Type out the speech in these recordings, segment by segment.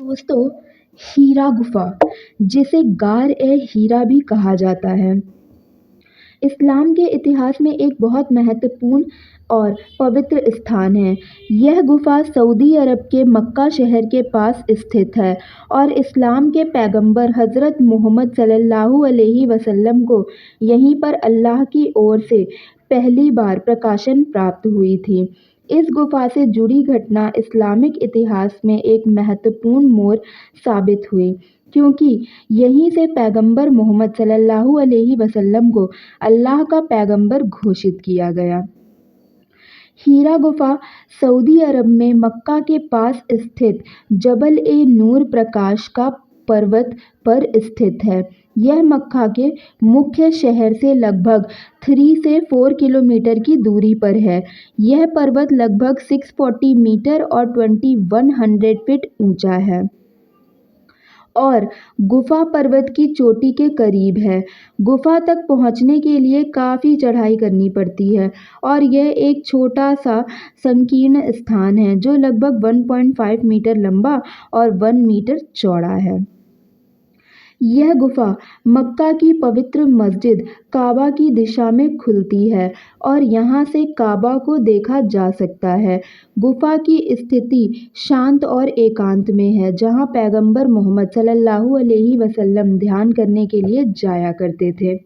दोस्तों, हीरा गुफा, जिसे गार-ए-हीरा भी कहा जाता है, इस्लाम के इतिहास में एक बहुत महत्वपूर्ण और पवित्र स्थान है। यह गुफा सऊदी अरब के मक्का शहर के पास स्थित है और इस्लाम के पैगंबर हज़रत मुहम्मद सल्लल्लाहु अलैहि वसल्लम को यहीं पर अल्लाह की ओर से पहली बार प्रकाशन प्राप्त हुई थी। इस गुफा से जुड़ी घटना इस्लामिक इतिहास में एक महत्वपूर्ण मोड़ साबित हुई, क्योंकि यहीं से पैगंबर मोहम्मद सल्लल्लाहु अलैहि वसल्लम को अल्लाह का पैगंबर घोषित किया गया। हीरा गुफा सऊदी अरब में मक्का के पास स्थित जबल-ए-नूर प्रकाश का पर्वत पर स्थित है। यह मक्का के मुख्य शहर से लगभग 3 से 4 किलोमीटर की दूरी पर है। यह पर्वत लगभग 640 मीटर और 2100 फीट ऊंचा है और गुफा पर्वत की चोटी के करीब है। गुफा तक पहुंचने के लिए काफ़ी चढ़ाई करनी पड़ती है और यह एक छोटा-सा संकीर्ण स्थान है जो लगभग 1.5 मीटर लंबा और 1 मीटर चौड़ा है। यह गुफा मक्का की पवित्र मस्जिद काबा की दिशा में खुलती है और यहाँ से काबा को देखा जा सकता है। गुफा की स्थिति शांत और एकांत में है, जहाँ पैगंबर मोहम्मद सल्लल्लाहु अलैहि वसल्लम ध्यान करने के लिए जाया करते थे।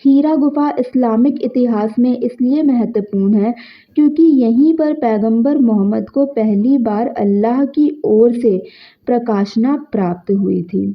हीरा गुफा इस्लामिक इतिहास में इसलिए महत्वपूर्ण है क्योंकि यहीं पर पैगंबर मोहम्मद को पहली बार अल्लाह की ओर से प्रकाशना प्राप्त हुई थी।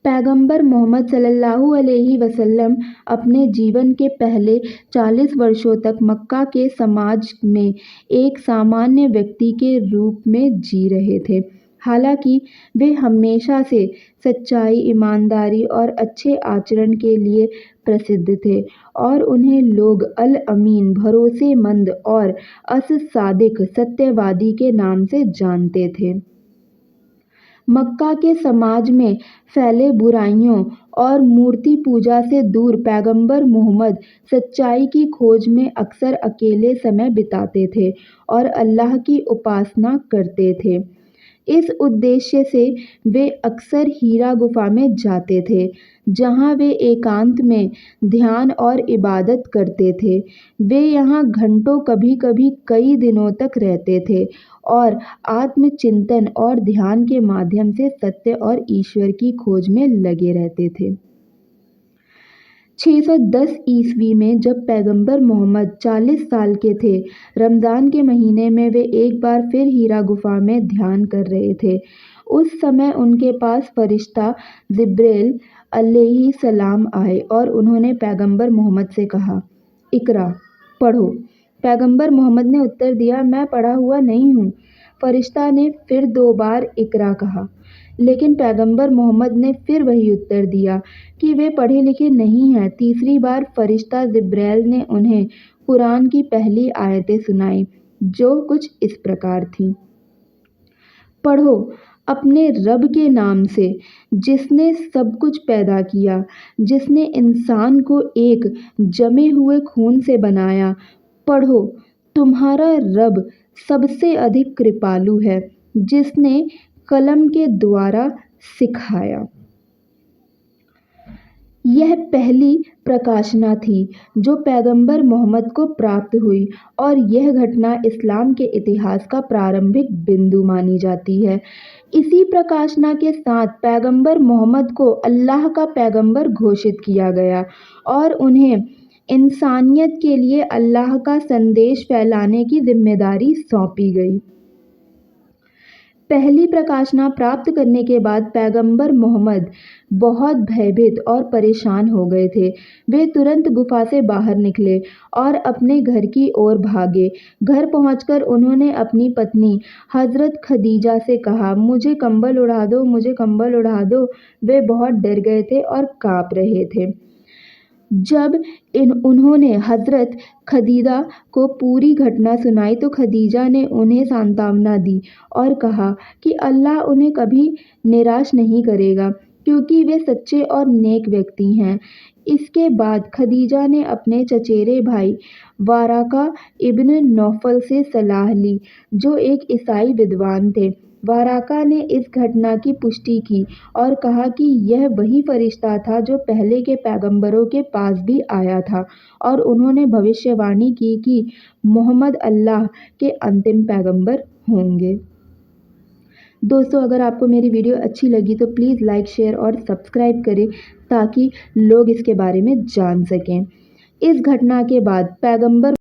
पैगंबर मोहम्मद सल्लल्लाहु अलैहि वसल्लम अपने जीवन के पहले 40 वर्षों तक मक्का के समाज में एक सामान्य व्यक्ति के रूप में जी रहे थे। हालांकि वे हमेशा से सच्चाई, ईमानदारी और अच्छे आचरण के लिए प्रसिद्ध थे और उन्हें लोग अल-अमीन, भरोसेमंद और अस-सादिक, सत्यवादी के नाम से जानते थे। मक्का के समाज में फैले बुराइयों और मूर्ति पूजा से दूर पैगंबर मोहम्मद सच्चाई की खोज में अक्सर अकेले समय बिताते थे और अल्लाह की उपासना करते थे। इस उद्देश्य से वे अक्सर हीरा गुफा में जाते थे, जहाँ वे एकांत में ध्यान और इबादत करते थे। वे यहाँ घंटों, कभी-कभी कई दिनों तक रहते थे और आत्मचिंतन और ध्यान के माध्यम से सत्य और ईश्वर की खोज में लगे रहते थे। 610 ईस्वी में जब पैगंबर मोहम्मद 40 साल के थे, रमज़ान के महीने में वे एक बार फिर हीरा गुफा में ध्यान कर रहे थे। उस समय उनके पास फरिश्ता जिब्रील अलैहिस्सलाम आए और उन्होंने पैगंबर मोहम्मद से कहा, इक़रा, पढ़ो। पैगंबर मोहम्मद ने उत्तर दिया, मैं पढ़ा हुआ नहीं हूँ। फरिश्ता ने फिर 2 बार इक़रा कहा, लेकिन पैगंबर मोहम्मद ने फिर वही उत्तर दिया कि वे पढ़े लिखे नहीं हैं। तीसरी बार फरिश्ता जिब्रील ने उन्हें कुरान की पहली आयतें सुनाई, जो कुछ इस प्रकार थीं। पढ़ो, अपने रब के नाम से, जिसने सब कुछ पैदा किया, जिसने इंसान को एक जमे हुए खून से बनाया। पढ़ो, तुम्हारा रब सबसे अधिक कृपालु है, जिसने कलम के द्वारा सिखाया। यह पहली प्रकाशना थी जो पैगंबर मोहम्मद को प्राप्त हुई और यह घटना इस्लाम के इतिहास का प्रारंभिक बिंदु मानी जाती है। इसी प्रकाशना के साथ पैगंबर मोहम्मद को अल्लाह का पैगंबर घोषित किया गया और उन्हें इंसानियत के लिए अल्लाह का संदेश फैलाने की जिम्मेदारी सौंपी गई। पहली प्रकाशना प्राप्त करने के बाद पैगंबर मोहम्मद बहुत भयभीत और परेशान हो गए थे। वे तुरंत गुफा से बाहर निकले और अपने घर की ओर भागे। घर पहुंचकर उन्होंने अपनी पत्नी हज़रत खदीजा से कहा, मुझे कंबल उड़ा दो, मुझे कंबल उड़ा दो। वे बहुत डर गए थे और कांप रहे थे। जब उन्होंने हज़रत खदीजा को पूरी घटना सुनाई तो खदीजा ने उन्हें सांत्वना दी और कहा कि अल्लाह उन्हें कभी निराश नहीं करेगा, क्योंकि वे सच्चे और नेक व्यक्ति हैं। इसके बाद खदीजा ने अपने चचेरे भाई वाराका इब्न नौफल से सलाह ली, जो एक ईसाई विद्वान थे। वाराका ने इस घटना की पुष्टि की और कहा कि यह वही फरिश्ता था जो पहले के पैगंबरों के पास भी आया था, और उन्होंने भविष्यवाणी की कि मोहम्मद अल्लाह के अंतिम पैगंबर होंगे। दोस्तों, अगर आपको मेरी वीडियो अच्छी लगी तो प्लीज़ लाइक, शेयर और सब्सक्राइब करें ताकि लोग इसके बारे में जान सकें। इस घटना के बाद पैगंबर